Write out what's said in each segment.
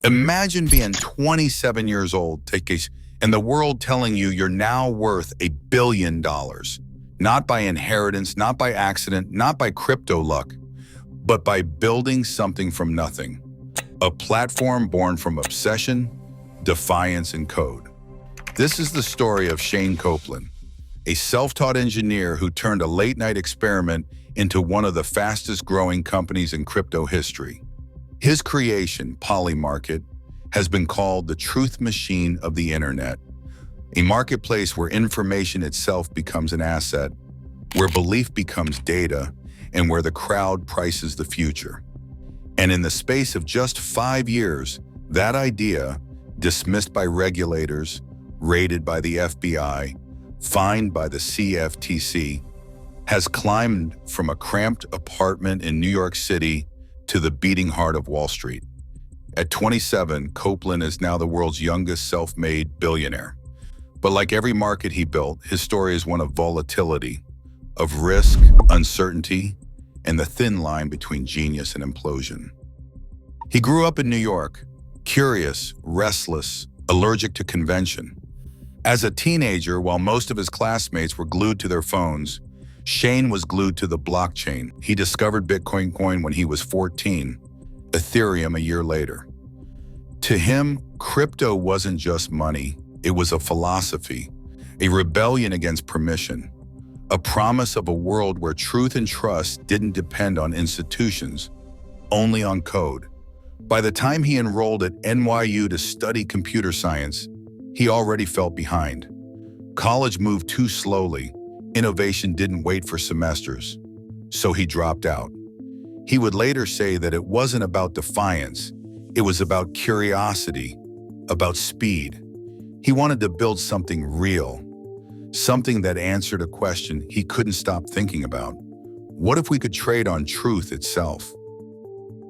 Imagine being 27 years old, and the world telling you you're now worth $1 billion. Not by inheritance, not by accident, not by crypto luck, but by building something from nothing. A platform born from obsession, defiance, and code. This is the story of Shane Coplan, a self-taught engineer who turned a late-night experiment into one of the fastest-growing companies in crypto history. His creation, Polymarket, has been called the truth machine of the internet, a marketplace where information itself becomes an asset, where belief becomes data, and where the crowd prices the future. And in the space of just 5 years, that idea, dismissed by regulators, raided by the FBI, fined by the CFTC, has climbed from a cramped apartment in New York City to the beating heart of Wall Street. At 27, Coplan is now the world's youngest self-made billionaire. But like every market he built, his story is one of volatility, of risk, uncertainty, and the thin line between genius and implosion. He grew up in New York, curious, restless, allergic to convention. As a teenager, while most of his classmates were glued to their phones, Shane was glued to the blockchain. He discovered Bitcoin when he was 14, Ethereum a year later. To him, crypto wasn't just money, it was a philosophy, a rebellion against permission, a promise of a world where truth and trust didn't depend on institutions, only on code. By the time he enrolled at NYU to study computer science, he already felt behind. College moved too slowly. Innovation didn't wait for semesters, so he dropped out. He would later say that it wasn't about defiance, it was about curiosity, about speed. He wanted to build something real, something that answered a question he couldn't stop thinking about. What if we could trade on truth itself?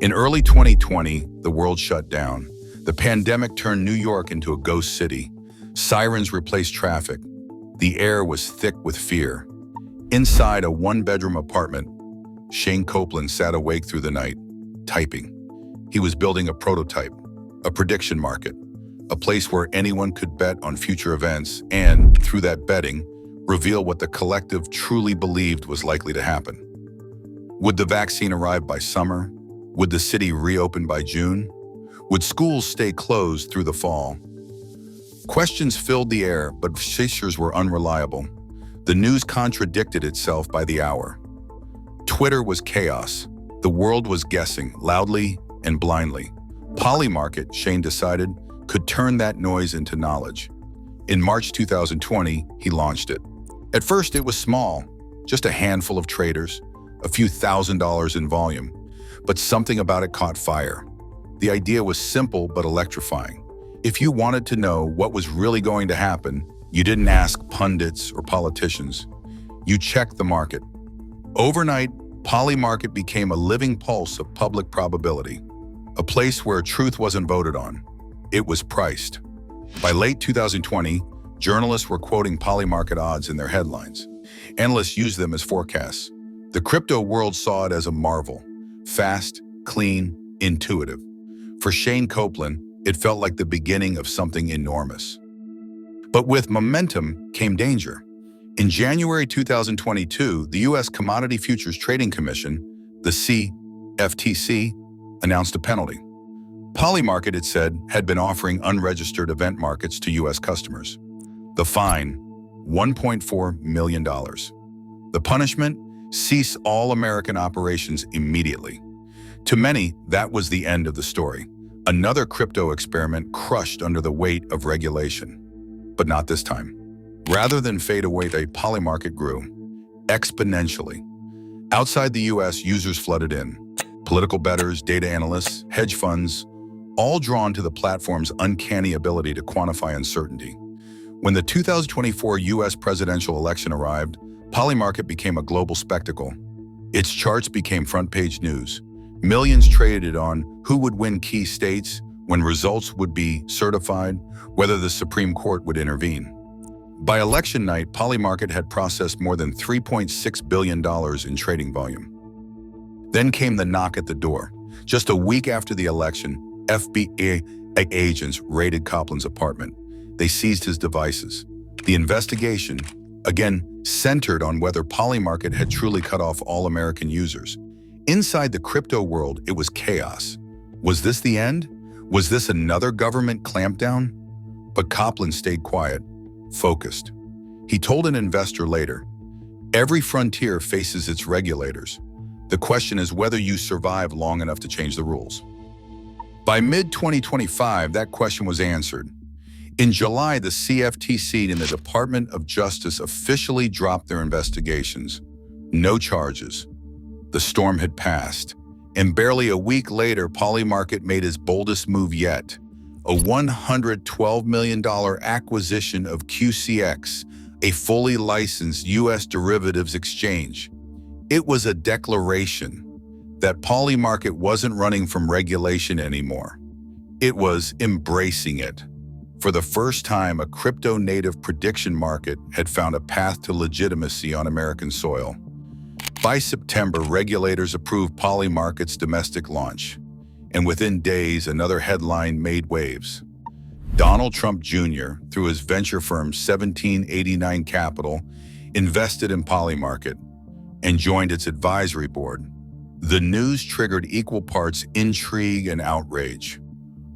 In early 2020, the world shut down. The pandemic turned New York into a ghost city. Sirens replaced traffic. The air was thick with fear. Inside a one-bedroom apartment, Shane Coplan sat awake through the night, typing. He was building a prototype, a prediction market, a place where anyone could bet on future events and, through that betting, reveal what the collective truly believed was likely to happen. Would the vaccine arrive by summer? Would the city reopen by June? Would schools stay closed through the fall? Questions filled the air, but fissures were unreliable. The news contradicted itself by the hour. Twitter was chaos. The world was guessing, loudly and blindly. Polymarket, Shane decided, could turn that noise into knowledge. In March 2020, he launched it. At first, it was small, just a handful of traders, a few $1,000s in volume, but something about it caught fire. The idea was simple but electrifying. If you wanted to know what was really going to happen, you didn't ask pundits or politicians. You checked the market. Overnight, Polymarket became a living pulse of public probability, a place where truth wasn't voted on. It was priced. By late 2020, journalists were quoting Polymarket odds in their headlines. Analysts used them as forecasts. The crypto world saw it as a marvel, fast, clean, intuitive. For Shane Coplan, it felt like the beginning of something enormous. But with momentum came danger. In January 2022, the U.S. Commodity Futures Trading Commission, the CFTC, announced a penalty. Polymarket, it said, had been offering unregistered event markets to U.S. customers. The fine, $1.4 million. The punishment, cease all American operations immediately. To many, that was the end of the story. Another crypto experiment crushed under the weight of regulation. But not this time. Rather than fade away, the Polymarket grew exponentially. Outside the US, users flooded in. Political bettors, data analysts, hedge funds, all drawn to the platform's uncanny ability to quantify uncertainty. When the 2024 US presidential election arrived, Polymarket became a global spectacle. Its charts became front-page news. Millions traded on who would win key states, when results would be certified, whether the Supreme Court would intervene. By election night, Polymarket had processed more than $3.6 billion in trading volume. Then came the knock at the door. Just a week after the election, FBI agents raided Coplan's apartment. They seized his devices. The investigation, again, centered on whether Polymarket had truly cut off all American users. Inside the crypto world, it was chaos. Was this the end? Was this another government clampdown? But Coplan stayed quiet, focused. He told an investor later, "Every frontier faces its regulators. The question is whether you survive long enough to change the rules." By mid-2025, that question was answered. In July, the CFTC and the Department of Justice officially dropped their investigations. No charges. The storm had passed, and barely a week later, Polymarket made his boldest move yet, a $112 million acquisition of QCX, a fully licensed U.S. derivatives exchange. It was a declaration that Polymarket wasn't running from regulation anymore. It was embracing it. For the first time, a crypto-native prediction market had found a path to legitimacy on American soil. By September, regulators approved Polymarket's domestic launch, and within days, another headline made waves. Donald Trump Jr., through his venture firm 1789 Capital, invested in Polymarket and joined its advisory board. The news triggered equal parts intrigue and outrage.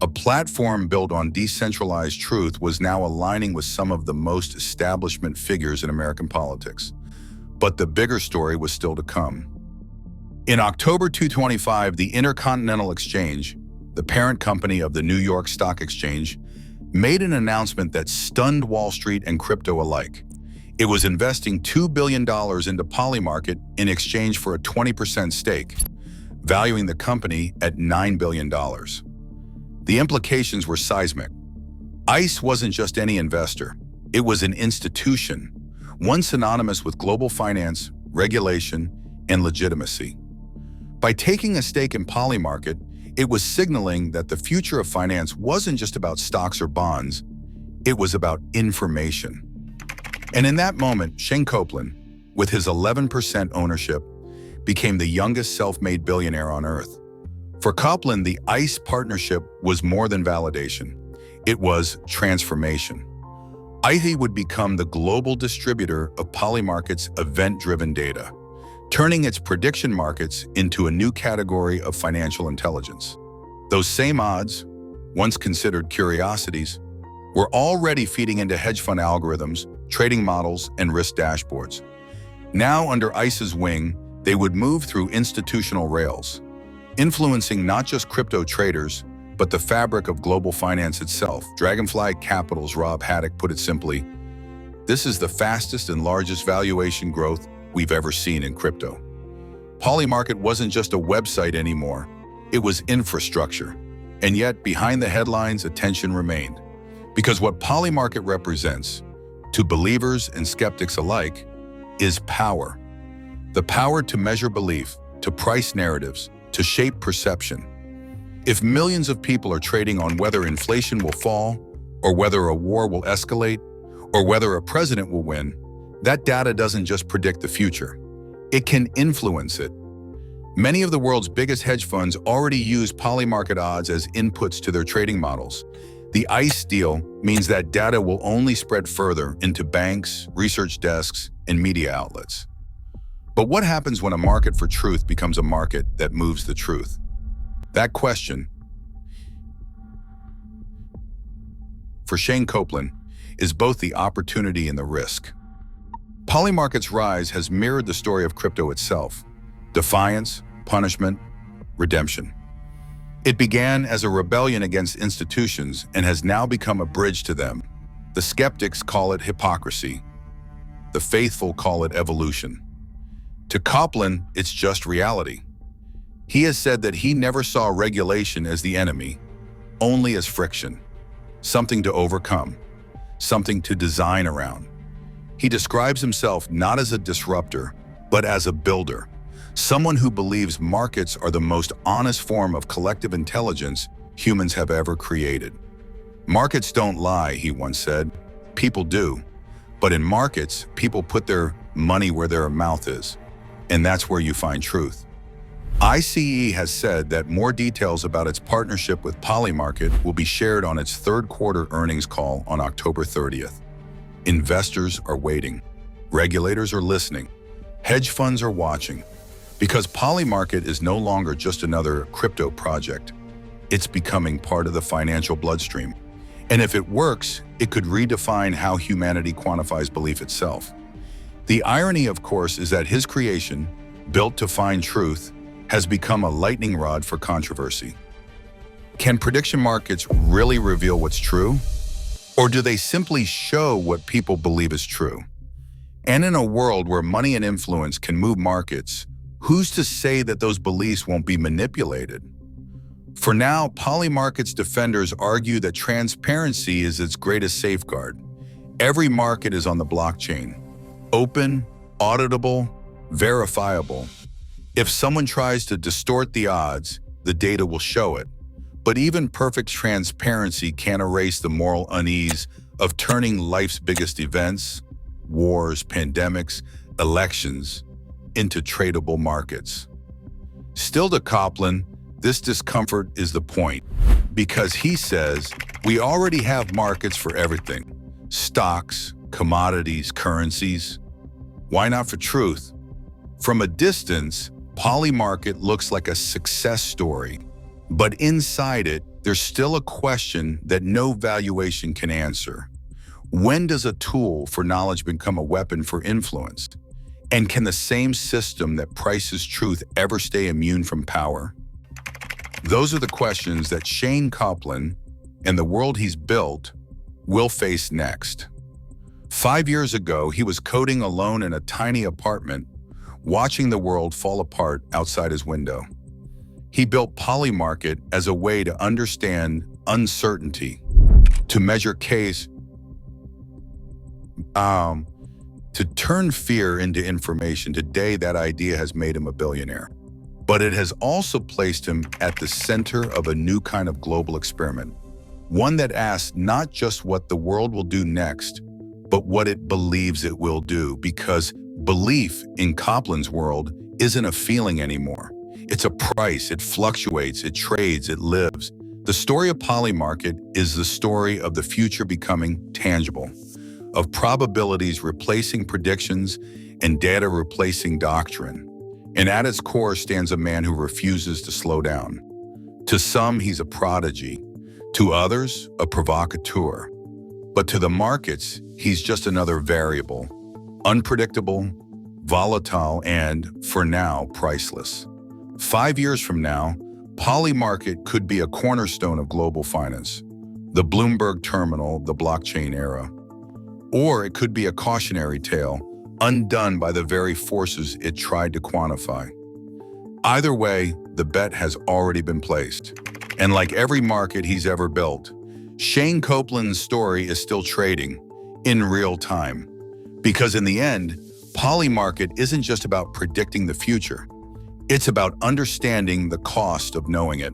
A platform built on decentralized truth was now aligning with some of the most establishment figures in American politics. But the bigger story was still to come. In October 2025, the Intercontinental Exchange, the parent company of the New York Stock Exchange, made an announcement that stunned Wall Street and crypto alike. It was investing $2 billion into Polymarket in exchange for a 20% stake, valuing the company at $9 billion. The implications were seismic. ICE wasn't just any investor. It was an institution, one synonymous with global finance, regulation, and legitimacy. By taking a stake in Polymarket, it was signaling that the future of finance wasn't just about stocks or bonds, it was about information. And in that moment, Shane Coplan, with his 11% ownership, became the youngest self-made billionaire on Earth. For Coplan, the ICE partnership was more than validation. It was transformation. ICE would become the global distributor of Polymarket's event-driven data, turning its prediction markets into a new category of financial intelligence. Those same odds, once considered curiosities, were already feeding into hedge fund algorithms, trading models, and risk dashboards. Now, under ICE's wing, they would move through institutional rails, influencing not just crypto traders, but the fabric of global finance itself. Dragonfly Capital's Rob Haddock put it simply, "This is the fastest and largest valuation growth we've ever seen in crypto." Polymarket wasn't just a website anymore, it was infrastructure. And yet, behind the headlines, attention remained. Because what Polymarket represents, to believers and skeptics alike, is power. The power to measure belief, to price narratives, to shape perception. If millions of people are trading on whether inflation will fall, or whether a war will escalate, or whether a president will win, that data doesn't just predict the future. It can influence it. Many of the world's biggest hedge funds already use Polymarket odds as inputs to their trading models. The ICE deal means that data will only spread further into banks, research desks, and media outlets. But what happens when a market for truth becomes a market that moves the truth? That question, for Shane Coplan, is both the opportunity and the risk. Polymarket's rise has mirrored the story of crypto itself: defiance, punishment, redemption. It began as a rebellion against institutions and has now become a bridge to them. The skeptics call it hypocrisy. The faithful call it evolution. To Coplan, it's just reality. He has said that he never saw regulation as the enemy, only as friction, something to overcome, something to design around. He describes himself not as a disruptor, but as a builder, someone who believes markets are the most honest form of collective intelligence humans have ever created. Markets don't lie, he once said. People do. But in markets, people put their money where their mouth is, and that's where you find truth. ICE has said that more details about its partnership with Polymarket will be shared on its third quarter earnings call on October 30th. Investors are waiting. Regulators are listening. Hedge funds are watching. Because Polymarket is no longer just another crypto project. It's becoming part of the financial bloodstream. And if it works, it could redefine how humanity quantifies belief itself. The irony, of course, is that his creation, built to find truth, has become a lightning rod for controversy. Can prediction markets really reveal what's true? Or do they simply show what people believe is true? And in a world where money and influence can move markets, who's to say that those beliefs won't be manipulated? For now, Polymarket's defenders argue that transparency is its greatest safeguard. Every market is on the blockchain. Open, auditable, verifiable. If someone tries to distort the odds, the data will show it. But even perfect transparency can't erase the moral unease of turning life's biggest events, wars, pandemics, elections, into tradable markets. Still to Coplan, this discomfort is the point, because he says we already have markets for everything: stocks, commodities, currencies. Why not for truth? From a distance, Polymarket looks like a success story, but inside it, there's still a question that no valuation can answer. When does a tool for knowledge become a weapon for influence? And can the same system that prices truth ever stay immune from power? Those are the questions that Shane Coplan and the world he's built will face next. 5 years ago, he was coding alone in a tiny apartment, watching the world fall apart outside his window. He built Polymarket as a way to understand uncertainty, to measure case, to turn fear into information. Today, that idea has made him a billionaire. But it has also placed him at the center of a new kind of global experiment, one that asks not just what the world will do next, but what it believes it will do, because belief in Coplan's world isn't a feeling anymore. It's a price. It fluctuates, it trades, it lives. The story of Polymarket is the story of the future becoming tangible, of probabilities replacing predictions and data replacing doctrine. And at its core stands a man who refuses to slow down. To some, he's a prodigy. To others, a provocateur. But to the markets, he's just another variable. Unpredictable, volatile, and, for now, priceless. 5 years from now, Polymarket could be a cornerstone of global finance, the Bloomberg terminal of the blockchain era. Or it could be a cautionary tale, undone by the very forces it tried to quantify. Either way, the bet has already been placed. And like every market he's ever built, Shane Coplan's story is still trading in real time. Because in the end, Polymarket isn't just about predicting the future. It's about understanding the cost of knowing it.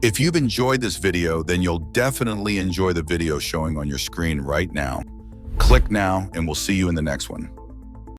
If you've enjoyed this video, then you'll definitely enjoy the video showing on your screen right now. Click now, and we'll see you in the next one.